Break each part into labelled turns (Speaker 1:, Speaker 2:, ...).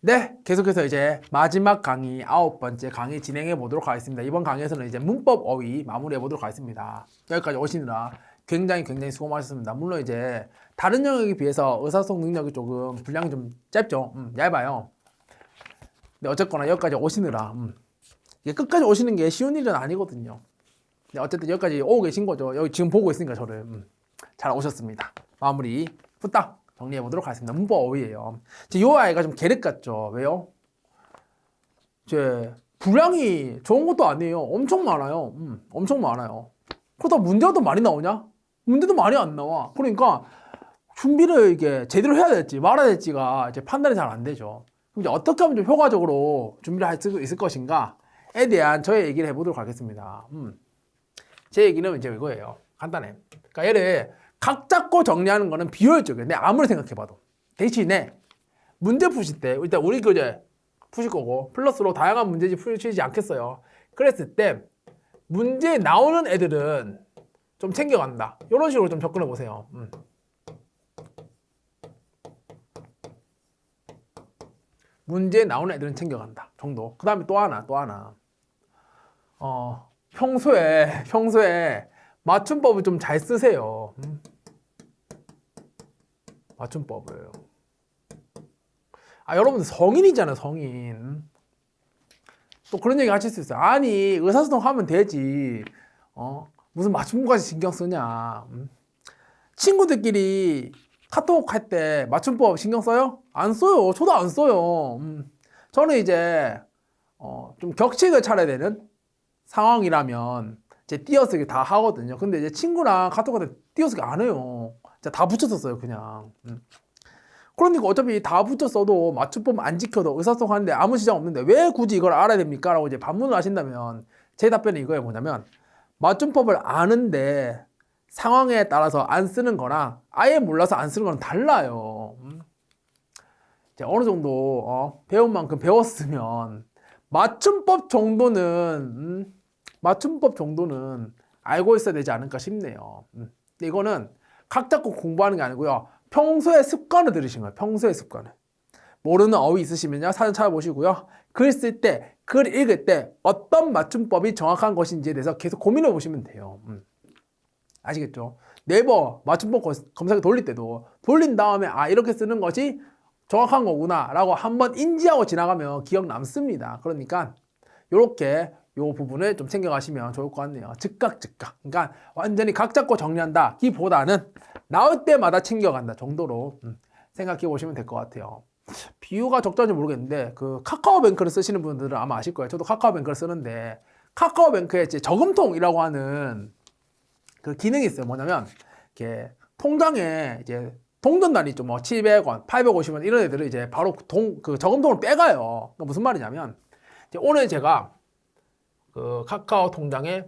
Speaker 1: 네, 계속해서 이제 마지막 강의 9번째 강의 진행해 보도록 하겠습니다. 이번 강의에서는 이제 문법 어휘 마무리해 보도록 하겠습니다. 여기까지 오시느라 굉장히 수고 많으셨습니다. 물론 이제 다른 영역에 비해서 의사소통 능력이 조금 분량이 좀 짧죠. 얇아요. 근데 어쨌거나 여기까지 오시느라 이게 끝까지 오시는 게 쉬운 일은 아니거든요. 근데 어쨌든 여기까지 오고 계신 거죠. 여기 지금 보고 있으니까 저를 잘 오셨습니다. 마무리 후딱 정리해 보도록 하겠습니다. 문법 어휘예요. 이 아이가 좀 계륵 같죠? 왜요? 이제 분량이 좋은 것도 아니에요. 엄청 많아요. 엄청 많아요. 그러다 문제도 많이 나오냐? 문제도 많이 안 나와. 그러니까 준비를 이게 제대로 해야 될지 말아야 될지가 이제 판단이 잘 안 되죠. 그럼 이제 어떻게 하면 좀 효과적으로 준비를 할 수 있을 것인가에 대한 저의 얘기를 해보도록 하겠습니다. 제 얘기는 이제 이거예요. 간단해. 그러니까 얘를 각 잡고 정리하는 거는 비효율적이에요. 내가 아무리 생각해봐도. 대신에 문제 푸실 때 일단 우리 교재 푸실 거고 플러스로 다양한 문제집 푸시지 않겠어요. 그랬을 때 문제에 나오는 애들은 좀 챙겨간다. 이런 식으로 좀 접근해 보세요. 문제에 나오는 애들은 챙겨간다 정도. 그 다음에 또 하나 평소에 맞춤법을 좀 잘 쓰세요. 맞춤법을. 여러분들 성인이잖아요, 성인. 또 그런 얘기 하실 수 있어요. 아니, 의사소통 하면 되지. 무슨 맞춤법까지 신경 쓰냐. 친구들끼리 카톡 할 때 맞춤법 신경 써요? 안 써요. 저도 안 써요. 저는 이제, 좀 격식을 차려야 되는 상황이라면, 이제 띄어쓰기 다 하거든요. 근데 이제 친구랑 카톡 할 때 띄어쓰기 안 해요. 진짜 다 붙였었어요, 그냥. 그러니까 어차피 다 붙였어도 맞춤법 안 지켜도 의사소통 하는데 아무 지장 없는데 왜 굳이 이걸 알아야 됩니까? 라고 이제 반문을 하신다면 제 답변은 이거예요. 뭐냐면 맞춤법을 아는데 상황에 따라서 안 쓰는 거랑 아예 몰라서 안 쓰는 거랑 달라요. 이제 어느 정도 배운 만큼 배웠으면 맞춤법 정도는 알고 있어야 되지 않을까 싶네요. 근데 이거는 각 잡고 공부하는 게 아니고요. 평소에 습관을 들으신 거예요. 평소에 습관을. 모르는 어휘 있으시면요. 사전 찾아보시고요. 글 쓸 때, 글 읽을 때 어떤 맞춤법이 정확한 것인지에 대해서 계속 고민해 보시면 돼요. 아시겠죠? 네이버 맞춤법 검색을 돌릴 때도 돌린 다음에 이렇게 쓰는 것이 정확한 거구나 라고 한번 인지하고 지나가면 기억 남습니다. 그러니까 이렇게 요 부분을 좀 챙겨가시면 좋을 것 같네요. 즉각. 그러니까 완전히 각 잡고 정리한다 기보다는 나올 때마다 챙겨간다 정도로 생각해 보시면 될 것 같아요. 비유가 적절한지 모르겠는데 그 카카오뱅크를 쓰시는 분들은 아마 아실 거예요. 저도 카카오뱅크를 쓰는데 카카오뱅크에 이제 저금통이라고 하는 그 기능이 있어요. 뭐냐면 이렇게 통장에 이제 동전단위 있죠. 뭐 700원, 850원 이런 애들을 이제 바로 그 저금통을 빼가요. 그러니까 무슨 말이냐면 이제 오늘 제가 그 카카오 통장에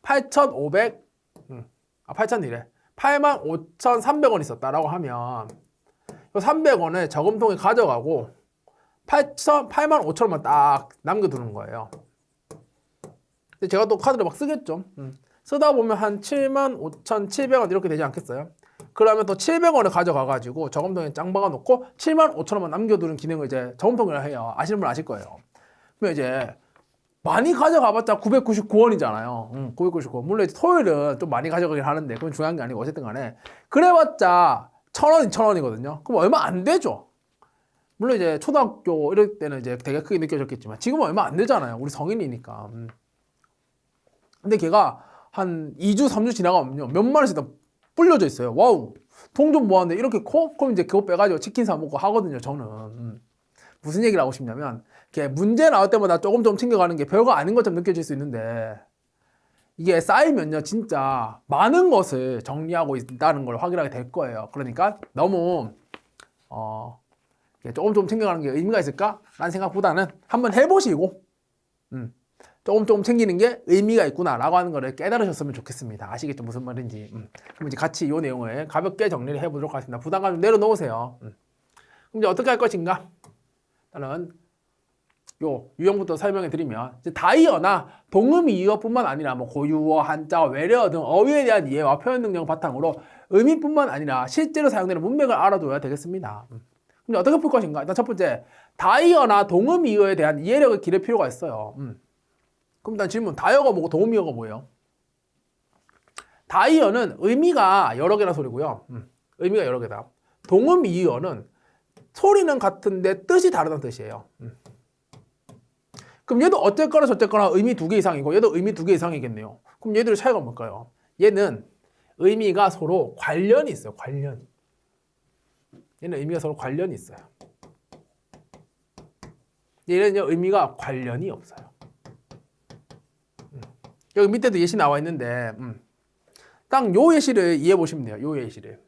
Speaker 1: 85,300원 있었다라고 하면 300원을 저금통에 가져가고 85,000원만 딱 남겨두는 거예요. 근데 제가 또 카드를 막 쓰겠죠. 쓰다 보면 한 75,700원 이렇게 되지 않겠어요? 그러면 또 700원을 가져가가지고 저금통에 짱 박아놓고 75,000원만 남겨두는 기능을 이제 저금통이라 해요. 아시는 분 아실 거예요. 그러면 이제 많이 가져가봤자 999원이잖아요. 999원. 물론 이제 토요일은 좀 많이 가져가긴 하는데 그건 중요한 게 아니고 어쨌든 간에 그래봤자 1,000원, 2,000원이거든요. 그럼 얼마 안 되죠. 물론 이제 초등학교 이럴 때는 이제 되게 크게 느껴졌겠지만 지금은 얼마 안 되잖아요. 우리 성인이니까. 근데 걔가 한 2주, 3주 지나가면요. 몇만 원씩 다 불려져 있어요. 와우. 돈 좀 모았는데 이렇게 커? 그럼 이제 그거 빼가지고 치킨 사 먹고 하거든요. 저는. 무슨 얘기를 하고 싶냐면 이렇게 문제 나올 때마다 조금 챙겨가는 게 별거 아닌 것처럼 느껴질 수 있는데 이게 쌓이면요 진짜 많은 것을 정리하고 있다는 걸 확인하게 될 거예요. 그러니까 너무 조금 챙겨가는 게 의미가 있을까? 라는 생각보다는 한번 해보시고 조금 챙기는 게 의미가 있구나 라고 하는 거를 깨달으셨으면 좋겠습니다. 아시겠죠? 무슨 말인지. 그럼 이제 같이 이 내용을 가볍게 정리를 해보도록 하겠습니다. 부담감 좀 내려놓으세요. 그럼 이제 어떻게 할 것인가? 일단은 요 유형부터 설명해 드리면 다이어나 동음이어뿐만 아니라 뭐 고유어, 한자, 외래어 등 어휘에 대한 이해와 표현 능력을 바탕으로 의미뿐만 아니라 실제로 사용되는 문맥을 알아둬야 되겠습니다. 근데 어떻게 풀 것인가? 일단 첫 번째, 다이어나 동음이어에 대한 이해력을 기를 필요가 있어요. 그럼 일단 질문, 다이어가 뭐고 동음이어가 뭐예요? 다이어는 의미가 여러 개라 소리고요. 의미가 여러 개다. 동음이어는 소리는 같은데 뜻이 다르다는 뜻이에요. 그럼 얘도 어쨌거나 저쨌거나 의미 2개 이상이고 얘도 의미 2개 이상이겠네요. 그럼 얘들의 차이가 뭘까요? 얘는 의미가 서로 관련이 있어요. 관련. 얘는 의미가 서로 관련이 있어요. 얘는요, 의미가 관련이 없어요. 여기 밑에도 예시 나와 있는데 딱 요 예시를 이해해 보시면 돼요. 요 예시를.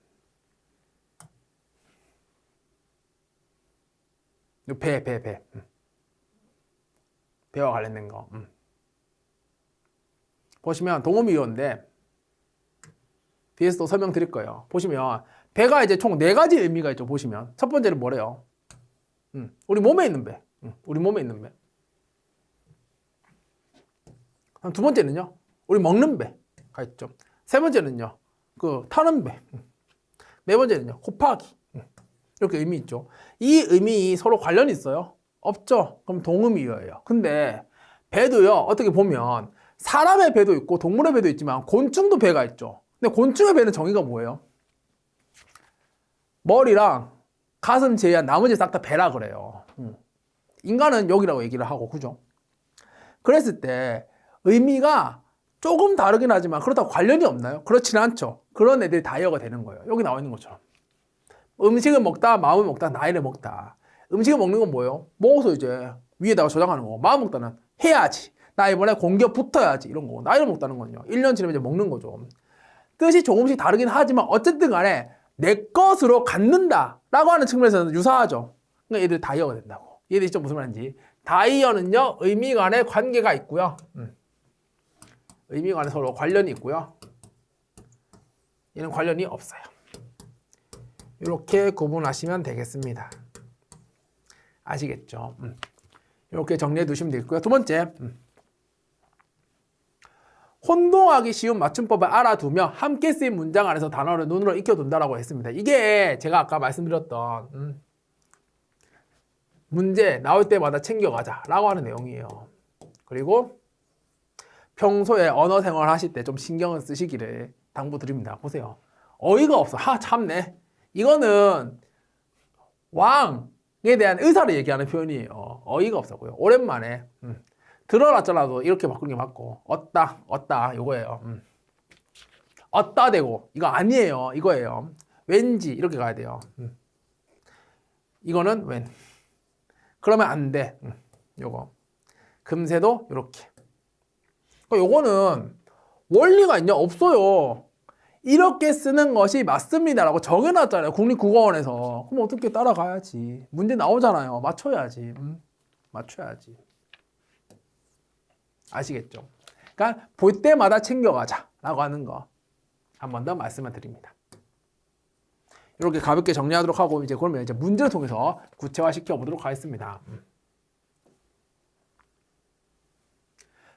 Speaker 1: 배. 배와 관련된 거. 보시면 동음이어인데 뒤에서 또 설명드릴 거예요. 보시면 배가 이제 총 4가지 의미가 있죠. 보시면 첫 번째는 뭐래요? 우리 몸에 있는 배. 우리 몸에 있는 배. 두 번째는요. 우리 먹는 배가 있죠. 세 번째는요. 그 타는 배. 네 번째는요. 곱하기. 이렇게 의미 있죠. 이 의미 서로 관련이 있어요? 없죠. 그럼 동음이어예요. 근데 배도요. 어떻게 보면 사람의 배도 있고 동물의 배도 있지만 곤충도 배가 있죠. 근데 곤충의 배는 정의가 뭐예요? 머리랑 가슴 제외한 나머지 싹 다 배라 그래요. 인간은 여기라고 얘기를 하고, 그죠? 그랬을 때 의미가 조금 다르긴 하지만 그렇다고 관련이 없나요? 그렇지는 않죠. 그런 애들이 다이어가 되는 거예요. 여기 나와 있는 것처럼. 음식을 먹다, 마음을 먹다, 나이를 먹다. 음식을 먹는 건 뭐예요? 먹어서 이제 위에다가 저장하는 거고, 마음 먹다는 해야지. 나 이번에 공격 붙어야지. 이런 거고. 나이를 먹다는 건요. 1년 지나면 이제 먹는 거죠. 뜻이 조금씩 다르긴 하지만 어쨌든 간에 내 것으로 갖는다 라고 하는 측면에서는 유사하죠. 그러니까 얘들 다이어가 된다고. 얘들이 좀 무슨 말인지. 다이어는요, 의미 간의 관계가 있고요. 의미 간에 서로 관련이 있고요. 얘는 관련이 없어요. 이렇게 구분하시면 되겠습니다. 아시겠죠? 이렇게 정리해 두시면 되겠고요. 두 번째, 혼동하기 쉬운 맞춤법을 알아두며 함께 쓰인 문장 안에서 단어를 눈으로 익혀둔다라고 했습니다. 이게 제가 아까 말씀드렸던 문제 나올 때마다 챙겨가자 라고 하는 내용이에요. 그리고 평소에 언어 생활 하실 때 좀 신경을 쓰시기를 당부드립니다. 보세요. 어이가 없어. 참네. 이거는 왕에 대한 의사를 얘기하는 표현이에요. 어이가 없었고요. 오랜만에 들어놨잖아도 이렇게 바꾸는 게 맞고 얻다 이거예요. 얻다 대고 이거 아니에요. 이거예요. 왠지 이렇게 가야 돼요. 이거는 웬. 그러면 안 돼. 요거. 금세도 이렇게. 요거는 원리가 있냐? 없어요. 이렇게 쓰는 것이 맞습니다라고 정해놨잖아요. 국립국어원에서. 그럼 어떻게 따라가야지. 문제 나오잖아요. 맞춰야지. 맞춰야지. 아시겠죠? 그러니까 볼 때마다 챙겨가자라고 하는 거 한 번 더 말씀을 드립니다. 이렇게 가볍게 정리하도록 하고 이제 그러면 이제 문제를 통해서 구체화시켜 보도록 하겠습니다.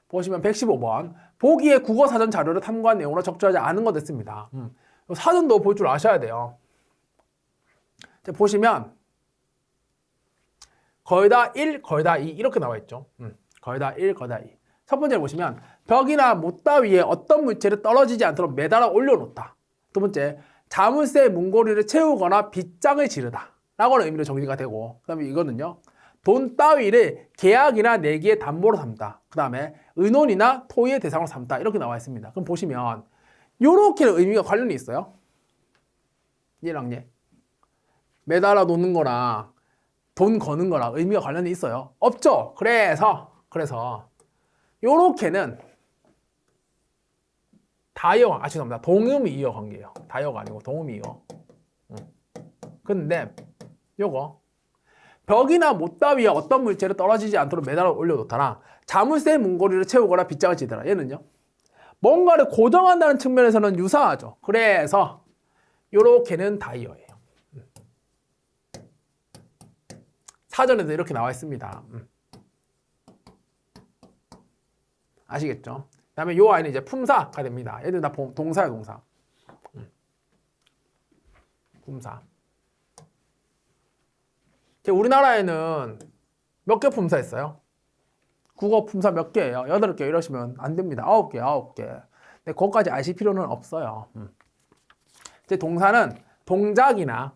Speaker 1: 보시면 115번 보기에 국어사전 자료를 탐구한 내용으로 적절하지 않은 것 됐습니다. 사전도 볼 줄 아셔야 돼요. 보시면 거의 다 1, 거의 다 2 이렇게 나와 있죠. 거의 다 1, 거의 다 2. 첫 번째를 보시면 벽이나 못다 위에 어떤 물체를 떨어지지 않도록 매달아 올려놓다. 두 번째, 자물쇠 문고리를 채우거나 빗장을 지르다 라고 하는 의미로 정리가 되고, 그 다음에 이거는요, 돈 따위를 계약이나 내기의 담보로 삼다. 그 다음에 의논이나 토의의 대상으로 삼다. 이렇게 나와 있습니다. 그럼 보시면 요렇게 의미가 관련이 있어요. 얘랑 얘. 매달아 놓는 거랑 돈 거는 거랑 의미가 관련이 있어요. 없죠? 그래서 요렇게는 다이어가, 죄송합니다. 동음이어 관계예요. 다이어가 아니고 동음이어. 근데 요거 벽이나 못다 위에 어떤 물체를 떨어지지 않도록 매달아 올려놓다랑 자물쇠 문고리를 채우거나 빗장을 지더라. 얘는요. 뭔가를 고정한다는 측면에서는 유사하죠. 그래서 요렇게는 다이어예요. 사전에도 이렇게 나와 있습니다. 아시겠죠? 그 다음에 요 아이는 이제 품사가 됩니다. 얘들 다 동사예요, 동사. 품사. 우리나라에는 몇 개 품사 있어요? 국어 품사 몇 개예요? 8개 이러시면 안 됩니다. 9개, 9개. 근데 그것까지 아실 필요는 없어요. 이제 동사는 동작이나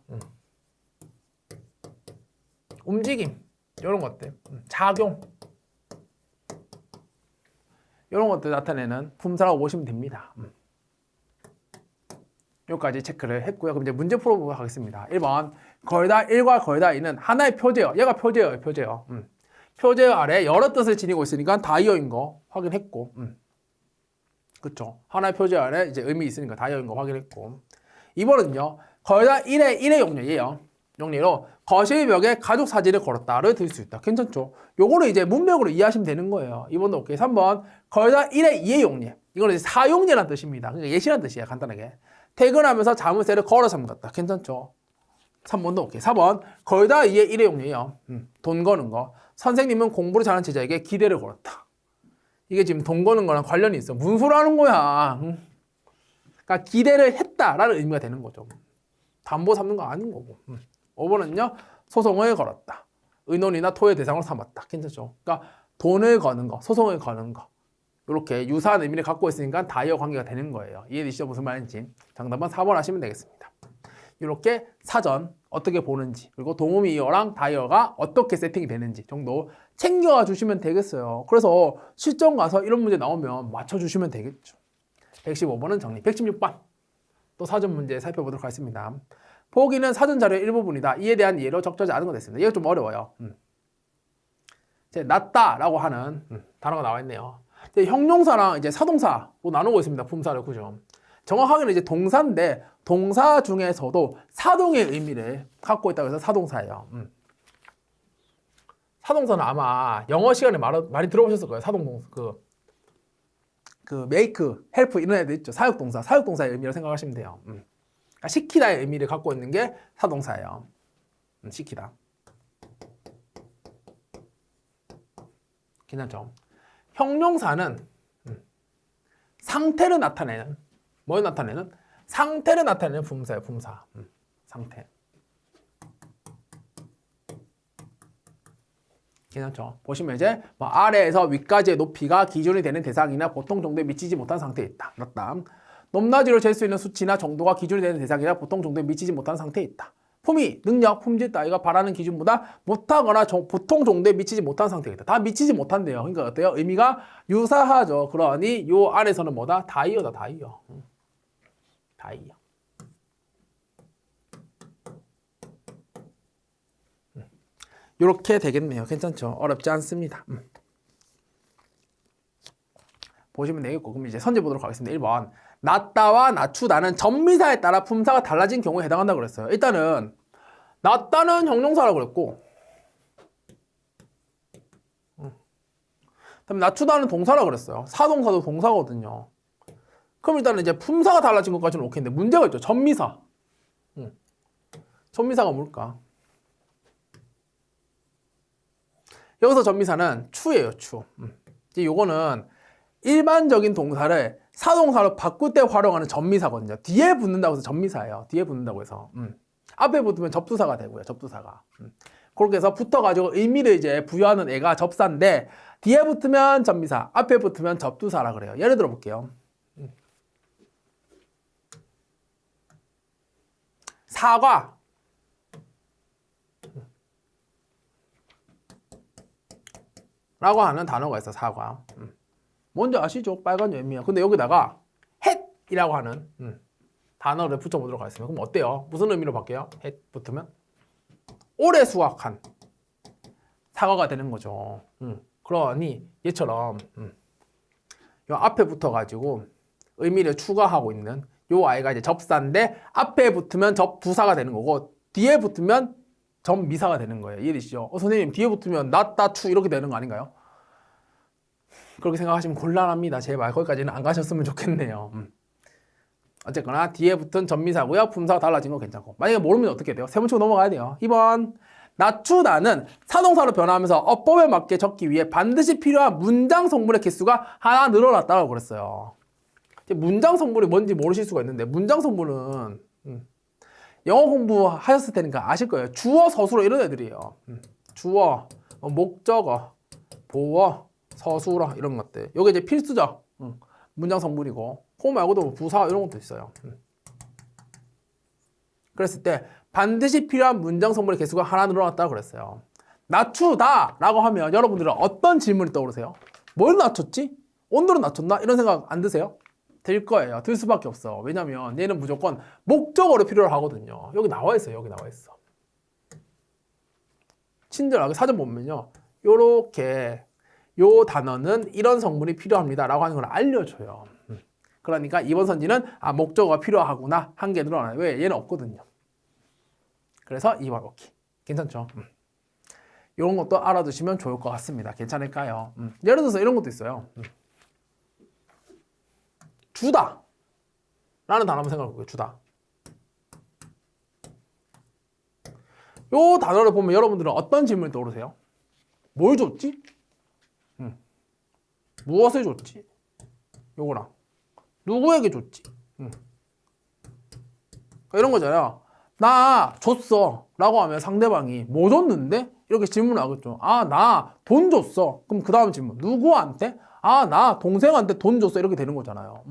Speaker 1: 움직임 이런 것들, 작용 이런 것들 나타내는 품사라고 보시면 됩니다. 여기까지 체크를 했고요. 그럼 이제 문제 풀어보도록 하겠습니다. 1번 거의 다 1과 거의 다 2는 하나의 표제어. 얘가 표제어예요. 표제어. 표제어 아래 여러 뜻을 지니고 있으니까 다이어인 거 확인했고 그쵸. 하나의 표제어 아래 이제 의미 있으니까 다이어인 거 확인했고 2번은요. 거의 다 1의 용례예요. 용례로 거실 벽에 가족 사진을 걸었다를 들 수 있다. 괜찮죠? 요거는 이제 문맥으로 이해하시면 되는 거예요. 2번도 오케이. 3번 거의 다 1의 2의 용례. 이거는 이제 사용례란 뜻입니다. 그러니까 예시란 뜻이에요. 간단하게. 퇴근하면서 자물쇠를 걸어 잠갔다. 괜찮죠? 3번도 오케이. 4번 거의 다 2의 1의 용례예요. 돈 거는 거. 선생님은 공부를 잘하는 제자에게 기대를 걸었다. 이게 지금 돈 거는 거랑 관련이 있어. 무슨 소리 하는 거야? 그러니까 기대를 했다라는 의미가 되는 거죠. 담보 삼는 거 아닌 거고. 5번은요. 소송을 걸었다. 의논이나 토의 대상으로 삼았다. 괜찮죠? 그러니까 돈을 거는 거, 소송을 거는 거. 이렇게 유사한 의미를 갖고 있으니까 다이어 관계가 되는 거예요. 이해되시죠? 무슨 말인지. 정답은 4번 하시면 되겠습니다. 이렇게 사전 어떻게 보는지 그리고 동음이어랑 다이어가 어떻게 세팅이 되는지 정도 챙겨와 주시면 되겠어요. 그래서 실전 가서 이런 문제 나오면 맞춰주시면 되겠죠. 115번은 정리. 116번 또 사전 문제 살펴보도록 하겠습니다. 보기는 사전 자료의 일부분이다. 이에 대한 이해로 적절하지 않은 것 됐습니다. 이거 좀 어려워요. 이제 낫다라고 하는 단어가 나와 있네요. 이제 형용사랑 이제 사동사로 나누고 있습니다. 품사를 그죠? 정확하게는 이제 동사인데 동사 중에서도 사동의 의미를 갖고 있다고 해서 사동사예요. 사동사는 아마 영어 시간에 많이 들어보셨을 거예요. 사동동사 그 make, help 이런 애들 있죠. 사역동사, 사역동사의 의미로 생각하시면 돼요. 그러니까 시키다의 의미를 갖고 있는 게 사동사예요. 시키다. 괜찮죠? 형용사는 상태를 나타내는 뭘 나타내는? 상태를 나타내는 품사예요. 품사. 상태. 괜찮죠? 보시면 이제 뭐 아래에서 위까지의 높이가 기준이 되는 대상이나 보통 정도에 미치지 못한 상태에 있다. 그렇다. 높낮이로 잴 수 있는 수치나 정도가 기준이 되는 대상이나 보통 정도에 미치지 못한 상태에 있다. 품위, 능력, 품질 따위가 바라는 기준보다 못하거나 보통 정도에 미치지 못한 상태에 있다. 다 미치지 못한대요. 그러니까 어때요? 의미가 유사하죠. 그러니 요 안에서는 뭐다? 다이어다. 다이어. 다이어. 이렇게 되겠네요. 괜찮죠? 어렵지 않습니다. 보시면 되겠고 그럼 이제 선제 보도록 하겠습니다. 1번 낮다와 낮추다는 전미사에 따라 품사가 달라진 경우에 해당한다고 그랬어요. 일단은 낮다는 형용사라고 그랬고 그다음에 낮추다는 동사라고 그랬어요. 사동사도 동사거든요. 그럼 일단은 이제 품사가 달라진 것까지는 오케이인데 문제가 있죠. 전미사. 전미사가 뭘까? 여기서 전미사는 추예요. 추. 이제 요거는 일반적인 동사를 사동사로 바꿀 때 활용하는 전미사거든요. 뒤에 붙는다고 해서 전미사예요. 뒤에 붙는다고 해서. 앞에 붙으면 접두사가 되고요. 접두사가. 그렇게 해서 붙어가지고 의미를 이제 부여하는 애가 접사인데 뒤에 붙으면 전미사, 앞에 붙으면 접두사라 그래요. 예를 들어 볼게요. 사과. 라고 하는 단어가 있어. 사과. 뭔지 아시죠? 빨간 열매야. 근데 여기다가 햇이라고 하는 단어를 붙여보도록 하겠습니다. 그럼 어때요? 무슨 의미로 바뀌어요? 햇 붙으면 올해 수확한 사과가 되는 거죠. 그러니 얘처럼 요 앞에 붙어가지고 의미를 추가하고 있는 요 아이가 이제 접사인데 앞에 붙으면 접두사가 되는 거고 뒤에 붙으면 전미사가 되는 거예요. 이해되시죠? 선생님 뒤에 붙으면 낮다 추 이렇게 되는 거 아닌가요? 그렇게 생각하시면 곤란합니다. 제발 거기까지는 안 가셨으면 좋겠네요. 어쨌거나 뒤에 붙은 전미사고요. 품사가 달라진 거 괜찮고. 만약에 모르면 어떻게 돼요? 세 번 치고 넘어가야 돼요. 2번 낮추다는 사동사로 변화하면서 어법에 맞게 적기 위해 반드시 필요한 문장 성분의 개수가 하나 늘어났다고 그랬어요. 문장 성분이 뭔지 모르실 수가 있는데 문장 성분은 영어 공부하셨을 테니까 아실 거예요. 주어, 서술어 이런 애들이에요. 주어, 목적어, 보어, 서술어 이런 것들. 요게 이제 필수죠. 문장 성분이고. 그거 말고도 뭐 부사 이런 것도 있어요. 그랬을 때 반드시 필요한 문장 성분의 개수가 하나 늘어났다고 그랬어요. 낮추다 라고 하면 여러분들은 어떤 질문이 떠오르세요? 뭘 낮췄지? 온도를 낮췄나? 이런 생각 안 드세요? 들 거예요. 들 수밖에 없어. 왜냐면 얘는 무조건 목적어로 필요로 하거든요. 여기 나와 있어요. 여기 나와 있어. 친절하게 사전 보면요. 요렇게 요 단어는 이런 성분이 필요합니다 라고 하는 걸 알려줘요. 그러니까 이번 선지는 목적어가 필요하구나 한 개 늘어나요. 왜? 얘는 없거든요. 그래서 2번 오케이. 괜찮죠? 이런 것도 알아두시면 좋을 것 같습니다. 괜찮을까요? 예를 들어서 이런 것도 있어요. 주다 라는 단어 한번 생각해 볼게요. 주다. 요 단어를 보면 여러분들은 어떤 질문이 떠오르세요? 뭘 줬지? 무엇을 줬지? 요거랑 누구에게 줬지? 이런 거잖아요. 나 줬어 라고 하면 상대방이 뭐 줬는데? 이렇게 질문하겠죠. 나 돈 줬어. 그럼 그 다음 질문 누구한테? 나 동생한테 돈 줬어. 이렇게 되는 거잖아요.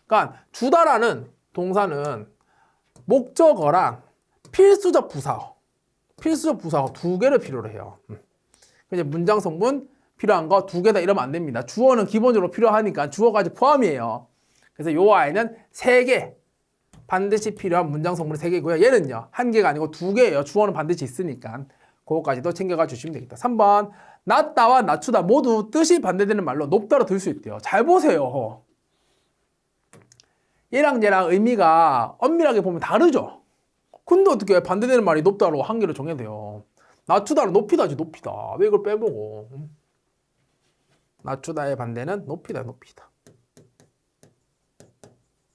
Speaker 1: 그러니까 주다라는 동사는 목적어랑 필수적 부사어 두 개를 필요로 해요. 이제 문장 성분 필요한 거 두 개다 이러면 안 됩니다. 주어는 기본적으로 필요하니까 주어까지 포함이에요. 그래서 요 아이는 3개 반드시 필요한 문장 성분이 3개고요. 얘는요 1개가 아니고 2개예요. 주어는 반드시 있으니까 그거까지도 챙겨가 주시면 되겠다. 3번 낮다와 낮추다 모두 뜻이 반대되는 말로 높다로 들 수 있대요. 잘 보세요. 얘랑 얘랑 의미가 엄밀하게 보면 다르죠. 근데 어떻게 반대되는 말이 높다로 한 개를 정해야 돼요. 낮추다는 높이다지 높이다. 왜 이걸 빼보고. 낮추다의 반대는 높이다 높이다.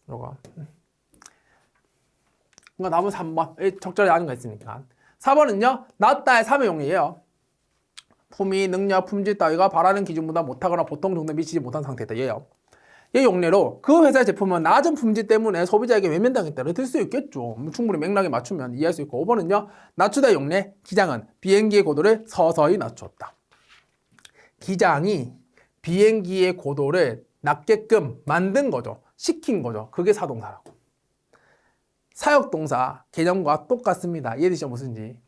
Speaker 1: 이거. 그러니까 남은 3번 적절히 아는 거 있으니까. 4번은요 낮다의 3의 용이에요. 품위, 능력, 품질 따위가 바라는 기준보다 못하거나 보통 정도에 미치지 못한 상태다. 얘요. 얘 용례로 그 회사의 제품은 낮은 품질 때문에 소비자에게 외면당했다를 들 수 있겠죠. 충분히 맥락에 맞추면 이해할 수 있고. 5번은요 낮추다 용례 기장은 비행기의 고도를 서서히 낮췄다. 기장이 비행기의 고도를 낮게끔 만든 거죠. 시킨 거죠. 그게 사동사라고. 사역동사 개념과 똑같습니다. 이해되시죠? 무슨지.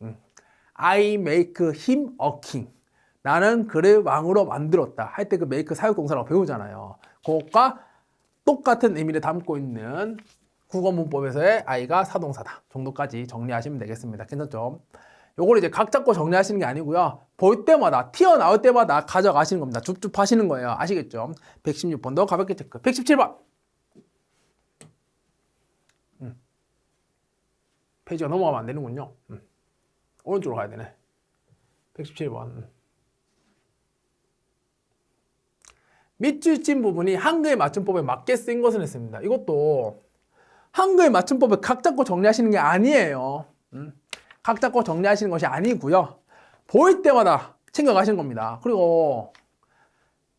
Speaker 1: I make him a king. 나는 그를 왕으로 만들었다. 할 때 그 make 사역동사라고 배우잖아요. 그것과 똑같은 의미를 담고 있는 국어 문법에서의 I가 사동사다. 정도까지 정리하시면 되겠습니다. 괜찮죠? 요걸 이제 각 잡고 정리하시는 게 아니고요. 볼 때마다, 튀어나올 때마다 가져가시는 겁니다. 줍줍 하시는 거예요. 아시겠죠? 116번도 가볍게 체크. 117번. 페이지가 넘어가면 안 되는군요. 오른쪽으로 가야 되네. 117번. 밑줄 찐 부분이 한글 맞춤법에 맞게 쓰인 것을 했습니다. 이것도 한글 맞춤법을 각 잡고 정리하시는 게 아니에요. 각 잡고 정리하시는 것이 아니고요. 보일 때마다 챙겨가시는 겁니다. 그리고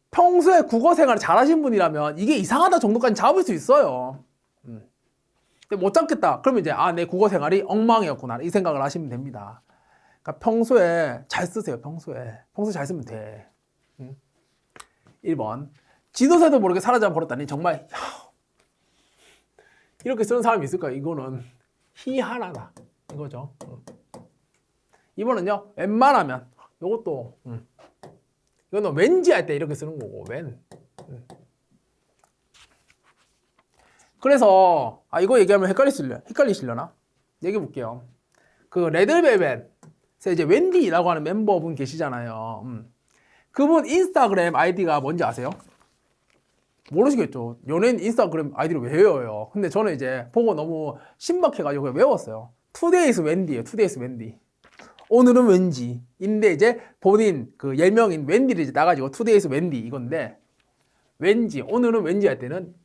Speaker 1: 평소에 국어 생활을 잘하신 분이라면 이게 이상하다 정도까지 잡을 수 있어요. 근데 못 잡겠다. 그러면 이제 내 국어 생활이 엉망이었구나 이 생각을 하시면 됩니다. 그러니까 평소에 잘 쓰세요. 평소에 잘 쓰면 돼. 1번 지도새도 모르게 사라져 버렸다니 정말 이렇게 쓰는 사람이 있을까요? 이거는 희한하다 이거죠. 2번은요 웬만하면 이것도 이거는 왠지 할 때 이렇게 쓰는 거고 웬. 그래서 이거 얘기하면 헷갈리시려나? 얘기해 볼게요. 그 레드벨벳에 이제 웬디라고 하는 멤버분 계시잖아요. 그분 인스타그램 아이디가 뭔지 아세요? 모르시겠죠? 연예인 인스타그램 아이디를 왜 외워요? 근데 저는 이제 보고 너무 신박해가지고 그냥 외웠어요. 투데이스 웬디예요. 투데이스 웬디. 오늘은 왠지인데 이제 본인 그 예명인 웬디를 이제 나가지고 투데이스 웬디 이건데 왠지 오늘은 왠지 할 때는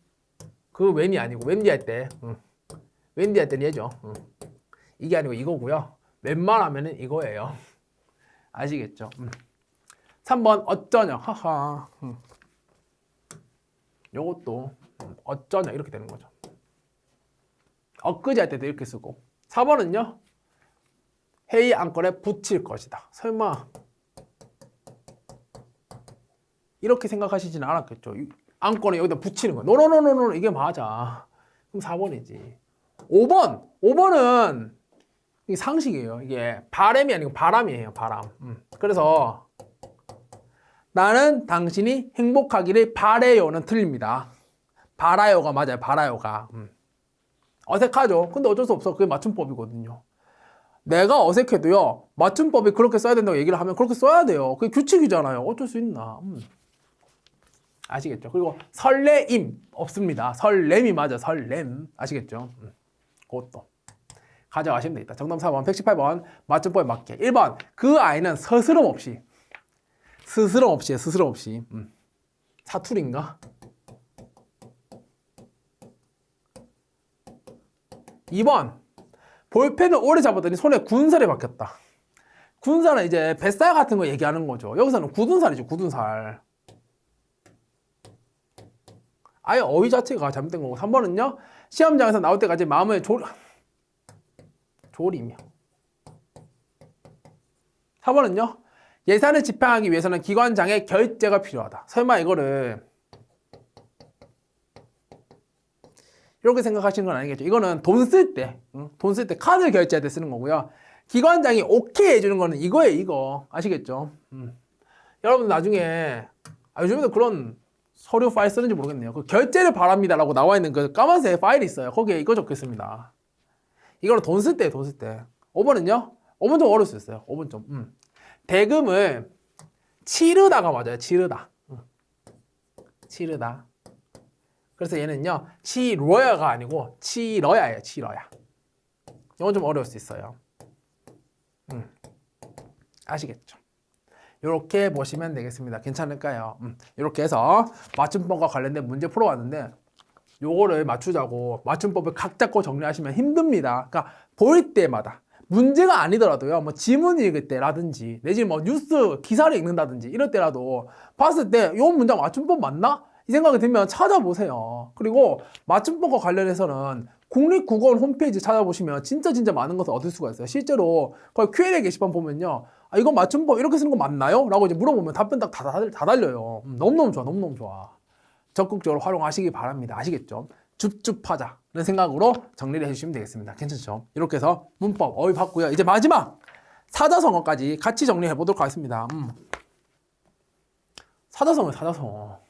Speaker 1: 그 웬이 아니고 웬디 할 때 웬디 할 때는 얘죠. 이게 아니고 이거고요. 웬만하면은 이거예요. 아시겠죠? 3번 어쩌냐 하하. 요것도 어쩌냐 이렇게 되는 거죠. 엊그제 할 때도 이렇게 쓰고 4번은요. 회의 안건에 붙일 것이다. 설마 이렇게 생각하시지는 않았겠죠. 안건에 여기다 붙이는 거야. 노노노노노 이게 맞아. 그럼 4번이지. 5번은 이게 상식이에요. 이게 바람이 아니고 바람이에요. 바람. 그래서 나는 당신이 행복하기를 바래요는 틀립니다. 바라요가 맞아요. 바라요가. 어색하죠. 근데 어쩔 수 없어. 그게 맞춤법이거든요. 내가 어색해도요. 맞춤법이 그렇게 써야 된다고 얘기를 하면 그렇게 써야 돼요. 그게 규칙이잖아요. 어쩔 수 있나. 아시겠죠? 그리고 설레임 없습니다. 설렘이 맞아. 설렘. 아시겠죠? 그것도 가져가시면 되겠다. 정답 4번 118번 맞춤법에 맞게. 1번 그 아이는 스스럼 없이 사투리인가? 2번 볼펜을 오래 잡았더니 손에 군살이 박혔다. 군살은 이제 뱃살 같은 거 얘기하는 거죠. 여기서는 굳은 살이죠. 굳은 살. 아예 어휘 자체가 잘못된 거고. 3번은요. 시험장에서 나올 때까지 마음의 조림이요. 4번은요. 예산을 집행하기 위해서는 기관장의 결재가 필요하다. 설마 이거를 이렇게 생각하시는 건 아니겠죠. 이거는 돈 쓸 때 카드 결제할 때 쓰는 거고요. 기관장이 오케이 해주는 거는 이거예요. 이거 아시겠죠? 여러분 나중에 요즘에도 그런 서류 파일 쓰는지 모르겠네요. 그 결제를 바랍니다 라고 나와 있는 그 까만색 파일이 있어요. 거기에 이거 적혀 있습니다. 이거는 돈 쓸 때. 5번은요? 5번 좀 어려울 수 있어요. 5번 좀. 대금을 치르다가 맞아요. 치르다. 그래서 얘는요. 치러야가 아니고 치러야예요. 치러야. 이건 좀 어려울 수 있어요. 아시겠죠? 이렇게 보시면 되겠습니다. 괜찮을까요? 이렇게 해서 맞춤법과 관련된 문제 풀어왔는데 요거를 맞추자고 맞춤법을 각 잡고 정리하시면 힘듭니다. 그러니까 볼 때마다 문제가 아니더라도요. 뭐 지문 읽을 때라든지 내지 뭐 뉴스 기사를 읽는다든지 이럴 때라도 봤을 때 요 문장 맞춤법 맞나? 이 생각이 들면 찾아보세요. 그리고 맞춤법과 관련해서는 국립국어원 홈페이지 찾아보시면 진짜 많은 것을 얻을 수가 있어요. 실제로 거기 Q&A 게시판 보면요. 이거 맞춤법 이렇게 쓰는 거 맞나요? 라고 이제 물어보면 답변 딱 다 달려요. 너무너무 좋아. 너무너무 좋아. 적극적으로 활용하시기 바랍니다. 아시겠죠? 줍줍하자는 생각으로 정리를 해주시면 되겠습니다. 괜찮죠? 이렇게 해서 문법, 어휘 봤고요. 이제 마지막 사자성어까지 같이 정리해 보도록 하겠습니다. 사자성어.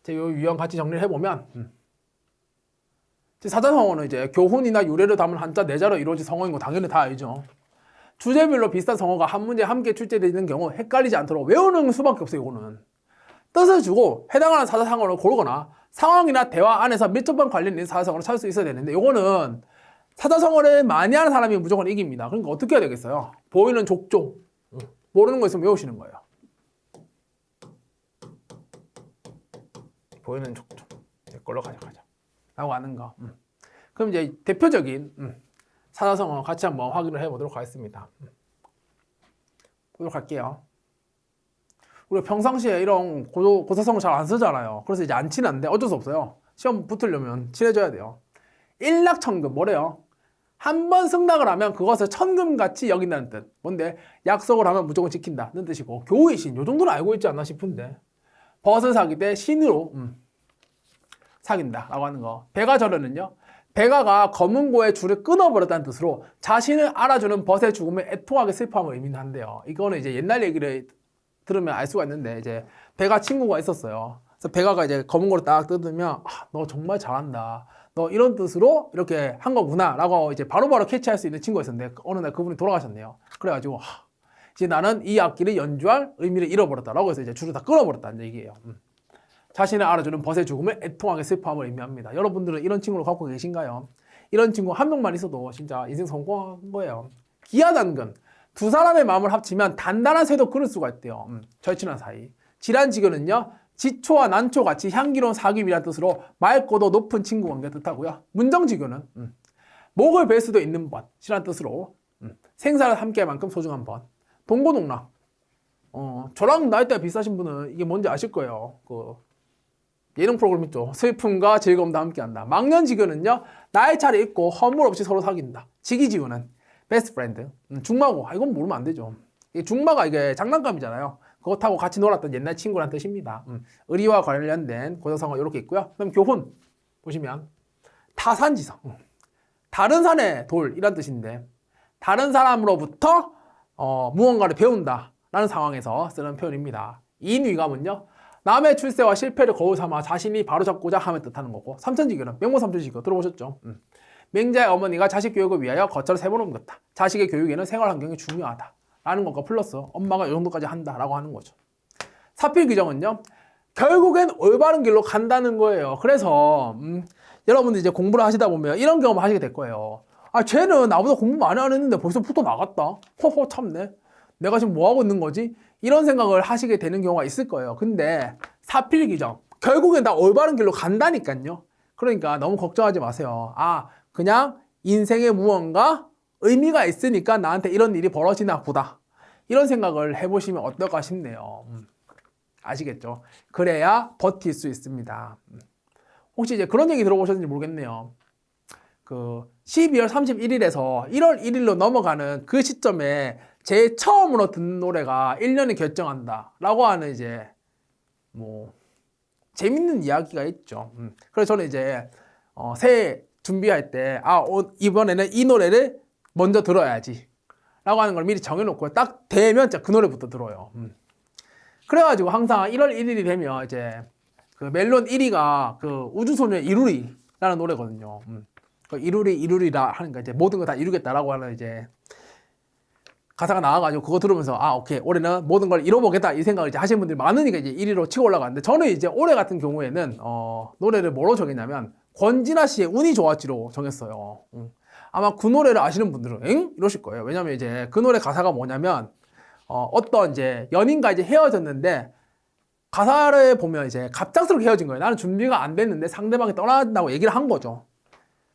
Speaker 1: 제가 요 유형 같이 정리를 해보면 사자성어는 이제 교훈이나 유래를 담은 한자 네자로 이루어진 성어인 거 당연히 다 알죠. 주제별로 비슷한 성어가 한 문제에 함께 출제되는 경우 헷갈리지 않도록 외우는 수밖에 없어요. 이거는 뜻을 주고 해당하는 사자성어를 고르거나 상황이나 대화 안에서 밀접한 관련 있는 사자성어를 찾을 수 있어야 되는데 이거는 사자성어를 많이 하는 사람이 무조건 이깁니다. 그러니까 어떻게 해야 되겠어요? 보이는 족종 모르는 거 있으면 외우시는 거예요. 보이는 족종 내 걸로 가져가자 라고 하는 거. 그럼 이제 대표적인 사자성어 같이 한번 확인을 해보도록 하겠습니다. 보도록 할게요. 우리가 평상시에 이런 고사성어 잘 안 쓰잖아요. 그래서 이제 안 친한데 어쩔 수 없어요. 시험 붙으려면 친해져야 돼요. 일락천금 뭐래요? 한 번 승낙을 하면 그것을 천금같이 여긴다는 뜻. 뭔데? 약속을 하면 무조건 지킨다는 뜻이고 교우의 신, 요 정도는 알고 있지 않나 싶은데 벗을 사기 때 신으로 사귄다 라고 하는 거. 백아절은요. 백아가 검은고의 줄을 끊어버렸다는 뜻으로 자신을 알아주는 벗의 죽음을 애통하게 슬퍼함을 의미한대요. 이거는 이제 옛날 얘기를 들으면 알 수가 있는데 이제 백아 친구가 있었어요. 그래서 백아가 이제 검은고를 딱 뜯으면 너 정말 잘한다. 너 이런 뜻으로 이렇게 한 거구나 라고 이제 바로바로 캐치할 수 있는 친구가 있었는데 어느 날 그분이 돌아가셨네요. 그래가지고 이제 나는 이 악기를 연주할 의미를 잃어버렸다라고 해서 이제 줄을 다 끊어버렸다는 얘기예요. 자신을 알아주는 벗의 죽음을 애통하게 슬퍼함을 의미합니다. 여러분들은 이런 친구를 갖고 계신가요? 이런 친구 한 명만 있어도 진짜 인생 성공한 거예요. 기하단근 두 사람의 마음을 합치면 단단한 새도 그을 수가 있대요. 절친한 사이. 질환지교는요. 지초와 난초 같이 향기로운 사귐이라는 뜻으로 맑고도 높은 친구 관계 뜻하고요. 문정지교는 목을 뵐 수도 있는 번이라는 뜻으로 생사를 함께할 만큼 소중한 번. 동고동락. 저랑 나이대가 비슷하신 분은 이게 뭔지 아실 거예요. 예능 프로그램 있죠. 슬픔과 즐거움도 함께한다. 망년지교는요, 나의 차례 있고 허물 없이 서로 사귄다. 지기지구는 베스트 프렌드. 중마고, 이건 모르면 안 되죠. 중마가 이게 장난감이잖아요. 그거 타고 같이 놀았던 옛날 친구란 뜻입니다. 의리와 관련된 고정성어 이렇게 있고요. 그럼 교훈 보시면 타산지성, 다른 산의 돌이란 뜻인데, 다른 사람으로부터 무언가를 배운다 라는 상황에서 쓰는 표현입니다. 인위감은요, 남의 출세와 실패를 거울 삼아 자신이 바로잡고자 함을 뜻하는 거고, 삼천지교는 명모삼천지교 들어보셨죠? 맹자의 어머니가 자식 교육을 위하여 거처를 3번 옮겼다. 자식의 교육에는 생활 환경이 중요하다 라는 것과 플러스 엄마가 이 정도까지 한다 라고 하는 거죠. 사필규정은요, 결국엔 올바른 길로 간다는 거예요. 그래서 여러분들 이제 공부를 하시다 보면 이런 경험을 하시게 될 거예요. 아, 쟤는 나보다 공부 많이 안 했는데 벌써 붙어 나갔다. 허허, 참네. 내가 지금 뭐 하고 있는 거지? 이런 생각을 하시게 되는 경우가 있을 거예요. 근데 사필규정, 결국엔 다 올바른 길로 간다니까요. 그러니까 너무 걱정하지 마세요. 아, 그냥 인생에 무언가 의미가 있으니까 나한테 이런 일이 벌어지나 보다. 이런 생각을 해보시면 어떨까 싶네요. 아시겠죠? 그래야 버틸 수 있습니다. 혹시 이제 그런 얘기 들어보셨는지 모르겠네요. 그 12월 31일에서 1월 1일로 넘어가는 그 시점에 제일 처음으로 듣는 노래가 1년을 결정한다 라고 하는 이제 뭐 재밌는 이야기가 있죠. 그래서 저는 이제 새해 준비할 때 이번에는 이 노래를 먼저 들어야지 라고 하는 걸 미리 정해놓고 딱 되면 진짜 그 노래부터 들어요. 그래가지고 항상 1월 1일이 되면 이제 그 멜론 1위가 그 우주소녀의 이루리라는 노래거든요. 그 이루리라 하니까 이제 모든 거 다 이루겠다라고 하는 이제 가사가 나와가지고 그거 들으면서 오케이, 올해는 모든 걸 이뤄보겠다 이 생각을 이제 하시는 분들이 많으니까 이제 1위로 치고 올라가는데, 저는 이제 올해 같은 경우에는 노래를 뭐로 정했냐면 권진아 씨의 운이 좋았지로 정했어요. 아마 그 노래를 아시는 분들은 엥? 이러실 거예요. 왜냐면 이제 그 노래 가사가 뭐냐면 어떤 이제 연인과 이제 헤어졌는데 가사를 보면 이제 갑작스럽게 헤어진 거예요. 나는 준비가 안 됐는데 상대방이 떠난다고 얘기를 한 거죠.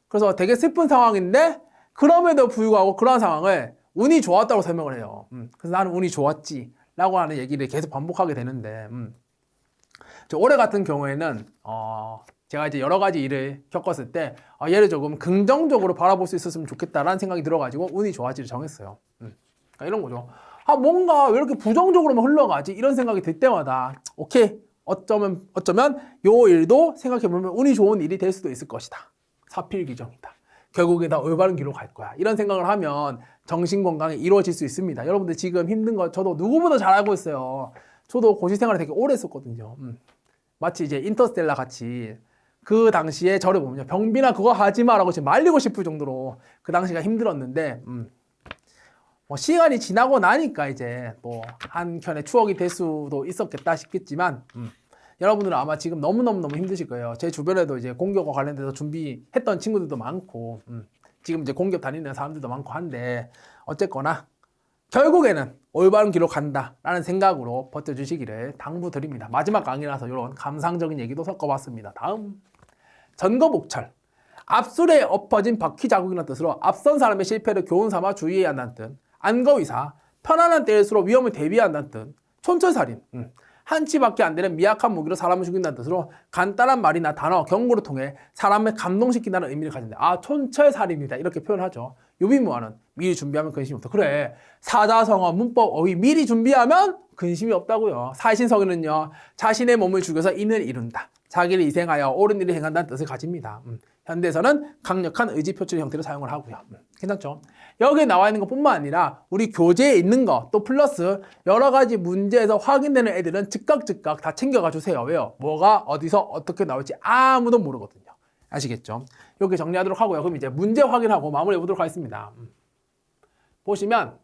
Speaker 1: 그래서 되게 슬픈 상황인데 그럼에도 불구하고 그런 상황을 운이 좋았다고 설명을 해요. 그래서 나는 운이 좋았지 라고 하는 얘기를 계속 반복하게 되는데, 저 올해 같은 경우에는 제가 이제 여러 가지 일을 겪었을 때 얘를 조금 긍정적으로 바라볼 수 있었으면 좋겠다라는 생각이 들어가지고 운이 좋아지를 정했어요. 그러니까 이런 거죠. 뭔가 왜 이렇게 부정적으로만 흘러가지? 이런 생각이 들 때마다 오케이, 어쩌면 요 일도 생각해보면 운이 좋은 일이 될 수도 있을 것이다. 사필귀정이다. 결국에 다 올바른 길로 갈 거야. 이런 생각을 하면 정신건강이 이루어질 수 있습니다. 여러분들 지금 힘든 거 저도 누구보다 잘 알고 있어요. 저도 고시 생활을 되게 오래 했었거든요. 마치 이제 인터스텔라 같이 그 당시에 저를 보면요, 병빈아 그거 하지 마라고 지금 말리고 싶을 정도로 그 당시가 힘들었는데, 뭐 시간이 지나고 나니까 이제 또 한켠의 추억이 될 수도 있었겠다 싶겠지만, 여러분들은 아마 지금 너무너무 힘드실 거예요. 제 주변에도 이제 공격과 관련돼서 준비했던 친구들도 많고, 지금 이제 공격 다니는 사람들도 많고 한데, 어쨌거나 결국에는 올바른 길로 간다라는 생각으로 버텨주시기를 당부드립니다. 마지막 강의라서 이런 감상적인 얘기도 섞어봤습니다. 다음, 전거복철. 앞술에 엎어진 바퀴 자국이라는 뜻으로 앞선 사람의 실패를 교훈 삼아 주의해야 한다는 뜻. 안거위사. 편안한 때일수록 위험을 대비한다는 뜻. 촌철살인. 한치밖에 안 되는 미약한 무기로 사람을 죽인다는 뜻으로 간단한 말이나 단어, 경고를 통해 사람을 감동시킨다는 의미를 가진다. 촌철살인이다. 이렇게 표현하죠. 유비무환은 미리 준비하면 근심이 없다. 그래, 사자성어, 문법, 어휘 미리 준비하면 근심이 없다고요. 사신성어는요, 자신의 몸을 죽여서 인을 이룬다. 자기를 희생하여 옳은 일을 행한다는 뜻을 가집니다. 현대에서는 강력한 의지 표출 형태로 사용을 하고요. 괜찮죠? 여기에 나와 있는 것뿐만 아니라 우리 교재에 있는 거 또 플러스 여러 가지 문제에서 확인되는 애들은 즉각 다 챙겨가 주세요. 왜요? 뭐가 어디서 어떻게 나올지 아무도 모르거든요. 아시겠죠? 이렇게 정리하도록 하고요. 그럼 이제 문제 확인하고 마무리해 보도록 하겠습니다. 보시면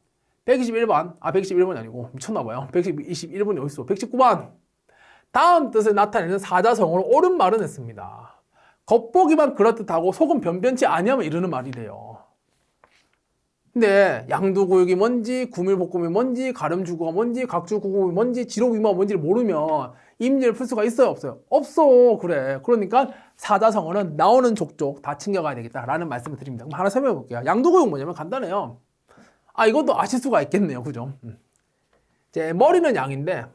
Speaker 1: 121번, 121번이 아니고 미쳤나봐요. 121번이 어딨어? 119번. 다음 뜻을 나타내는 사자성어로 옳은 말은 했습니다. 겉보기만 그렇듯하고 속은 변변치 아니하면 이르는 말이래요. 근데 양두구육이 뭔지, 구밀볶음이 뭔지, 가름주구가 뭔지, 각주구구이 뭔지, 지록이모가 뭔지를 모르면 이 문제를 풀 수가 있어요, 없어요? 없어. 그래. 그러니까 사자성어는 나오는 족족 다 챙겨가야 되겠다라는 말씀을 드립니다. 그럼 하나 설명해 볼게요. 양두구육 뭐냐면 간단해요. 이것도 아실 수가 있겠네요. 그죠? 이제 머리는 양인데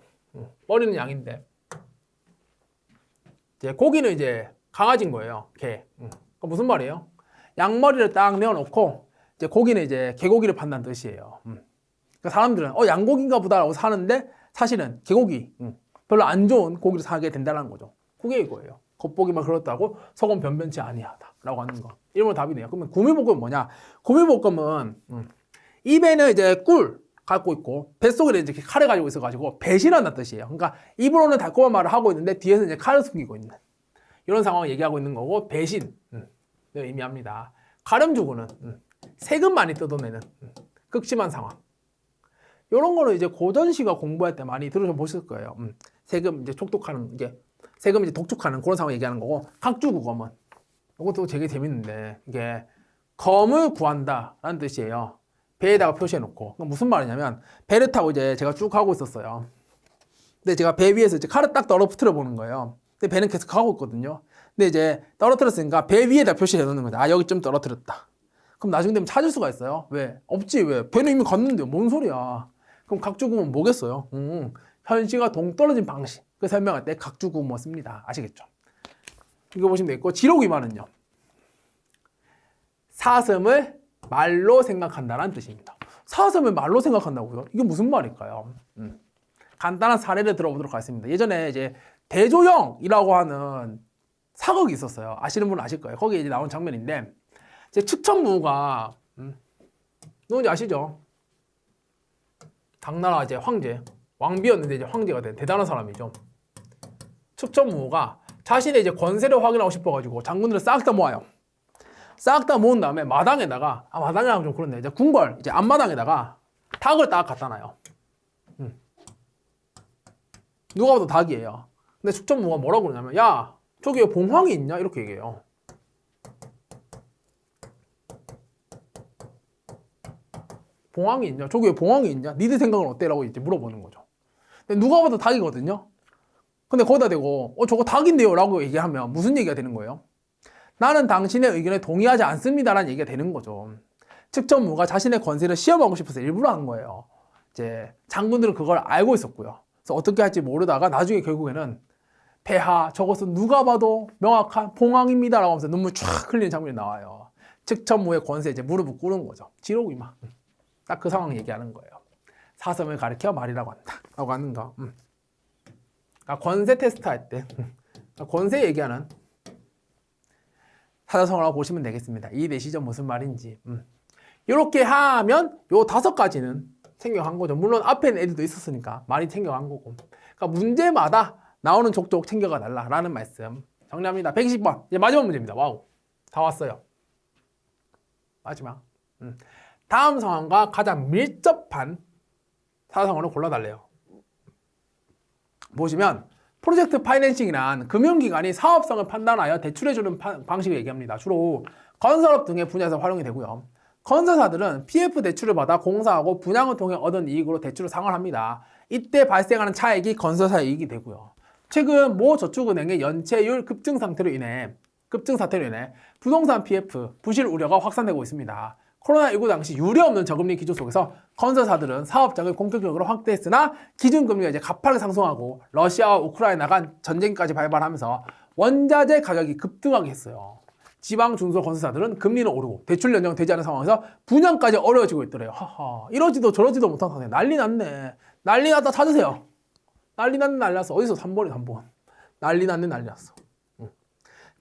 Speaker 1: 이제 고기는 이제 강아지인 거예요. 개. 그럼 무슨 말이에요? 양머리를 딱 내어놓고 이제 고기는 이제 개고기를 판다는 뜻이에요. 그러니까 사람들은 양고기인가 보다라고 사는데 사실은 개고기, 별로 안 좋은 고기를 사게 된다는 거죠. 그게 이거예요. 겉보기만 그렇다고 속은 변변치 아니하다라고 하는 거. 이런 답이네요. 그러면 구미볶음은 뭐냐? 구미볶음은 입에는 이제 꿀 갖고 있고 뱃속에 이제 칼을 가지고 있어가지고 배신한다는 뜻이에요. 그러니까 입으로는 달콤한 말을 하고 있는데 뒤에서 이제 칼을 숨기고 있는 이런 상황을 얘기하고 있는 거고 배신 의미합니다. 가렴주구는 세금 많이 뜯어내는 극심한 상황. 이런 거는 이제 고전시가 공부할 때 많이 들으셔보실 거예요. 세금 이제 촉독하는 세금 이제 독촉하는 그런 상황 얘기하는 거고 각주구검은 이것도 되게 재밌는데 이게 검을 구한다라는 뜻이에요. 배에다가 표시해놓고 무슨 말이냐면 배를 타고 이제 제가 쭉 가고 있었어요. 근데 제가 배 위에서 이제 칼을 딱 떨어뜨려 보는 거예요. 근데 배는 계속 가고 있거든요. 근데 이제 떨어뜨렸으니까 배 위에다 표시해 놓는 거죠. 아, 여기 좀 떨어뜨렸다. 그럼 나중에 되면 찾을 수가 있어요. 왜? 없지. 왜? 배는 이미 갔는데요. 뭔 소리야. 그럼 각주구문 뭐겠어요? 현시가 동떨어진 방식. 그 설명할 때 각주구문 씁니다. 아시겠죠? 이거 보시면 되겠고 지록위반은요. 사슴을 말로 생각한다는 뜻입니다. 사슴을 말로 생각한다고요? 이게 무슨 말일까요? 간단한 사례를 들어보도록 하겠습니다. 예전에 이제 대조영이라고 하는 사극이 있었어요. 아시는 분은 아실 거예요. 거기에 이제 나온 장면인데, 제 측천무가 누군지 아시죠? 당나라 이제 황제, 왕비였는데 이제 황제가 된 대단한 사람이죠. 측천무가 자신의 이제 권세를 확인하고 싶어가지고 장군들을 싹 다 모아요. 싹 다 모은 다음에 마당에다가, 마당이랑 좀 그렇네. 이제 궁궐, 이제 앞마당에다가 닭을 딱 갖다 놔요. 누가 봐도 닭이에요. 근데 측천무가 뭐라고 그러냐면, 야, 저기 봉황이 있냐? 이렇게 얘기해요. 봉황이 있냐? 저기 왜 봉황이 있냐? 니들 생각은 어때? 라고 이제 물어보는 거죠. 근데 누가 봐도 닭이거든요? 근데 거기다 대고, 저거 닭인데요? 라고 얘기하면 무슨 얘기가 되는 거예요? 나는 당신의 의견에 동의하지 않습니다. 라는 얘기가 되는 거죠. 측천무가 자신의 권세를 시험하고 싶어서 일부러 한 거예요. 이제 장군들은 그걸 알고 있었고요. 그래서 어떻게 할지 모르다가 나중에 결국에는 폐하, 저것은 누가 봐도 명확한 봉황입니다. 라고 하면서 눈물 쫙 흘리는 장면이 나와요. 측천무의 권세에 이제 무릎을 꿇은 거죠. 지록이만. 딱 그 상황 얘기하는 거예요. 사슴을 가리켜 말이라고 한다. 라고 하는 거. 그러니까 권세 테스트 할 때, 권세 얘기하는 사자성어라고 보시면 되겠습니다. 이해되시죠? 무슨 말인지. 이렇게 하면 요 5가지는 챙겨간 거죠. 물론 앞에는 애들도 있었으니까 많이 챙겨간 거고. 그러니까 문제마다 나오는 족족 챙겨가 달라라는 말씀. 정리합니다. 120번. 이제 마지막 문제입니다. 와우. 다 왔어요. 마지막. 다음 상황과 가장 밀접한 사자성어를 골라달래요. 보시면 프로젝트 파이낸싱이란 금융기관이 사업성을 판단하여 대출해주는 방식을 얘기합니다. 주로 건설업 등의 분야에서 활용이 되고요. 건설사들은 PF 대출을 받아 공사하고 분양을 통해 얻은 이익으로 대출을 상환합니다. 이때 발생하는 차익이 건설사의 이익이 되고요. 최근 모 저축은행의 연체율 급증 사태로 인해 부동산 PF 부실 우려가 확산되고 있습니다. 코로나19 당시 유례없는 저금리 기조 속에서 건설사들은 사업장을 본격적으로 확대했으나 기준금리가 이제 가파르게 상승하고 러시아와 우크라이나 간 전쟁까지 발발하면서 원자재 가격이 급등하게 했어요. 지방 중소건설사들은 금리는 오르고 대출 연장 되지 않은 상황에서 분양까지 어려워지고 있더래요. 하하, 이러지도 저러지도 못한 상태. 난리 났네. 난리 났다 찾으세요. 난리 났네 난리 났어. 어디서 3번이 3번. 난리 났네 난리 났어.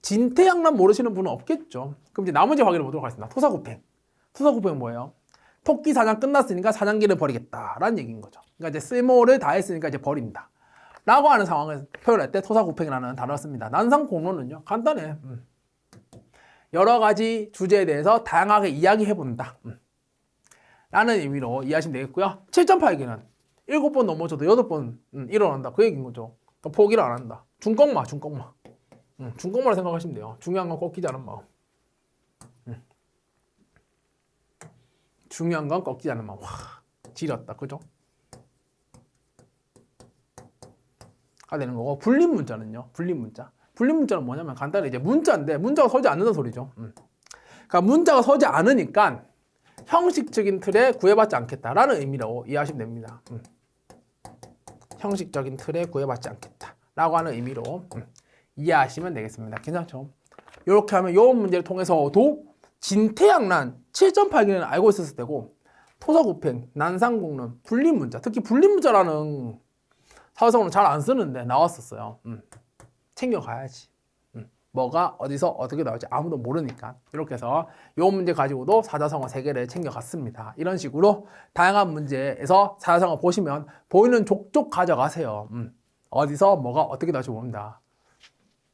Speaker 1: 진태양란 모르시는 분은 없겠죠. 그럼 이제 나머지 확인해 보도록 하겠습니다. 토사구팽. 토사구팽은 뭐예요? 토끼 사냥 끝났으니까 사냥기를 버리겠다라는 얘기인 거죠. 그러니까 이제 쓸모를 다했으니까 이제 버린다. 라고 하는 상황을 표현할 때 토사구팽이라는 단어를 씁니다. 난상공론은요, 간단해. 여러 가지 주제에 대해서 다양하게 이야기해본다. 라는 의미로 이해하시면 되겠고요. 7.8기는 7번 넘어져도 8번 일어난다. 그 얘기인 거죠. 또 포기를 안 한다. 중꺾마. 중꺾마를 생각하시면 돼요. 중요한 건 꺾이지 않은 마음. 중요한 건 꺾이지 않는 마음. 와, 지렸다. 그죠? 가 되는 거고, 불림문자는요. 불림문자는 뭐냐면 간단히 이제 문자인데 문자가 서지 않는다는 소리죠. 그러니까 문자가 서지 않으니까 형식적인 틀에 구애받지 않겠다라는 의미로 이해하시면 됩니다. 형식적인 틀에 구애받지 않겠다라고 하는 의미로 이해하시면 되겠습니다. 괜찮죠? 이렇게 하면 이 문제를 통해서도 진태양난 7.8기는 알고 있었을 때고 토사구팽, 난상공론, 분리문자, 특히 분리문자라는 사회성어는 잘 안 쓰는데 나왔었어요. 챙겨가야지. 뭐가 어디서 어떻게 나올지 아무도 모르니까. 이렇게 해서 이 문제 가지고도 사자성어 3개를 챙겨갔습니다. 이런 식으로 다양한 문제에서 사자성어 보시면 보이는 족족 가져가세요. 어디서 뭐가 어떻게 나올지 모른다.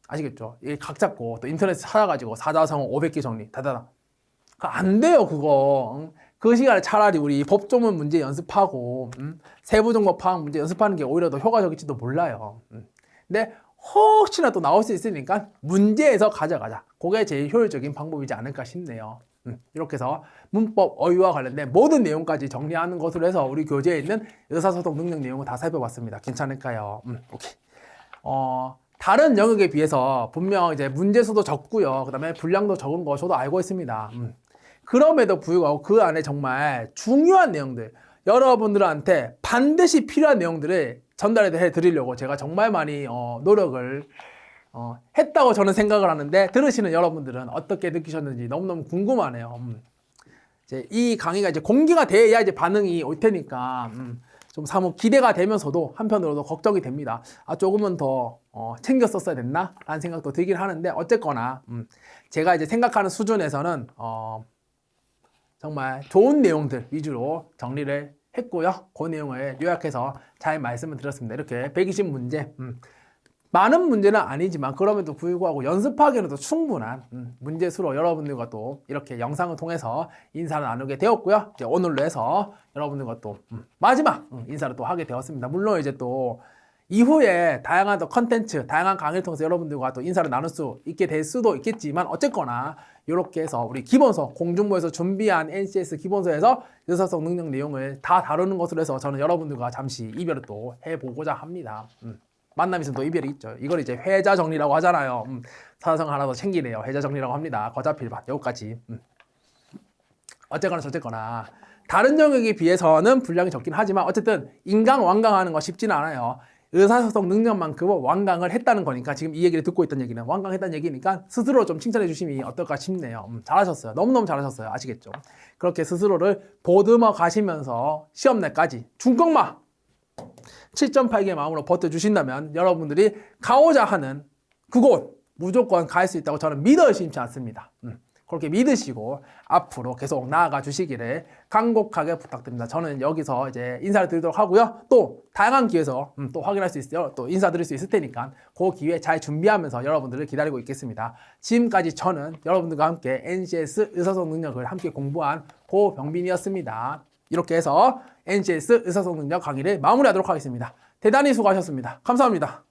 Speaker 1: 아시겠죠? 이 각 잡고 또 인터넷에 찾아가지고 사자성어 500개 정리 다다다. 안 돼요 그거. 그 시간에 차라리 우리 법조문 문제 연습하고 세부정보 파악 문제 연습하는 게 오히려 더 효과적일지도 몰라요. 근데 혹시나 또 나올 수 있으니까 문제에서 가져가자. 그게 제일 효율적인 방법이지 않을까 싶네요. 이렇게 해서 문법, 어휘와 관련된 모든 내용까지 정리하는 것으로 해서 우리 교재에 있는 의사소통 능력 내용을 다 살펴봤습니다. 괜찮을까요? 오케이. 다른 영역에 비해서 분명 이제 문제수도 적고요. 그 다음에 분량도 적은 거 저도 알고 있습니다. 그럼에도 불구하고 그 안에 정말 중요한 내용들, 여러분들한테 반드시 필요한 내용들을 전달해 드리려고 제가 정말 많이 노력을 했다고 저는 생각을 하는데 들으시는 여러분들은 어떻게 느끼셨는지 너무너무 궁금하네요. 이제 이 강의가 이제 공개가 돼야 이제 반응이 올 테니까 좀 사뭇 기대가 되면서도 한편으로도 걱정이 됩니다. 조금은 더 챙겼었어야 됐나? 라는 생각도 들긴 하는데 어쨌거나 제가 이제 생각하는 수준에서는 정말 좋은 내용들 위주로 정리를 했고요. 그 내용을 요약해서 잘 말씀을 드렸습니다. 이렇게 120문제 많은 문제는 아니지만 그럼에도 불구하고 연습하기에는 또 충분한 문제수로 여러분들과 또 이렇게 영상을 통해서 인사를 나누게 되었고요. 이제 오늘로 해서 여러분들과 또 마지막 인사를 또 하게 되었습니다. 물론 이제 또 이후에 다양한 또 컨텐츠, 다양한 강의를 통해서 여러분들과 또 인사를 나눌 수 있게 될 수도 있겠지만 어쨌거나 이렇게 해서 우리 기본서, 공중부에서 준비한 NCS 기본서에서 의사소통 능력 내용을 다 다루는 것으로 해서 저는 여러분들과 잠시 이별을 또 해보고자 합니다. 만남이 있으면 또 이별이 있죠. 이걸 이제 회자 정리라고 하잖아요. 사자성어 하나 더 챙기네요. 회자 정리라고 합니다. 거자필반 여기까지. 어쨌거나 저쨌거나 다른 영역에 비해서는 분량이 적긴 하지만 어쨌든 인강완강하는 거 쉽지는 않아요. 의사소통 능력만큼은 완강을 했다는 거니까 지금 이 얘기를 듣고 있던 얘기는 완강했다는 얘기니까 스스로 좀 칭찬해 주심이 어떨까 싶네요. 잘하셨어요. 너무너무 잘하셨어요. 아시겠죠? 그렇게 스스로를 보듬어 가시면서 시험날까지 중꺾마 7.8개의 마음으로 버텨주신다면 여러분들이 가고자 하는 그곳 무조건 갈 수 있다고 저는 믿어 의심치 않습니다. 그렇게 믿으시고 앞으로 계속 나아가 주시기를 간곡하게 부탁드립니다. 저는 여기서 이제 인사를 드리도록 하고요. 또 다양한 기회에서 또 확인할 수 있어요. 또 인사드릴 수 있을 테니까 그 기회 잘 준비하면서 여러분들을 기다리고 있겠습니다. 지금까지 저는 여러분들과 함께 NCS 의사소통 능력을 함께 공부한 고병빈이었습니다. 이렇게 해서 NCS 의사소통 능력 강의를 마무리하도록 하겠습니다. 대단히 수고하셨습니다. 감사합니다.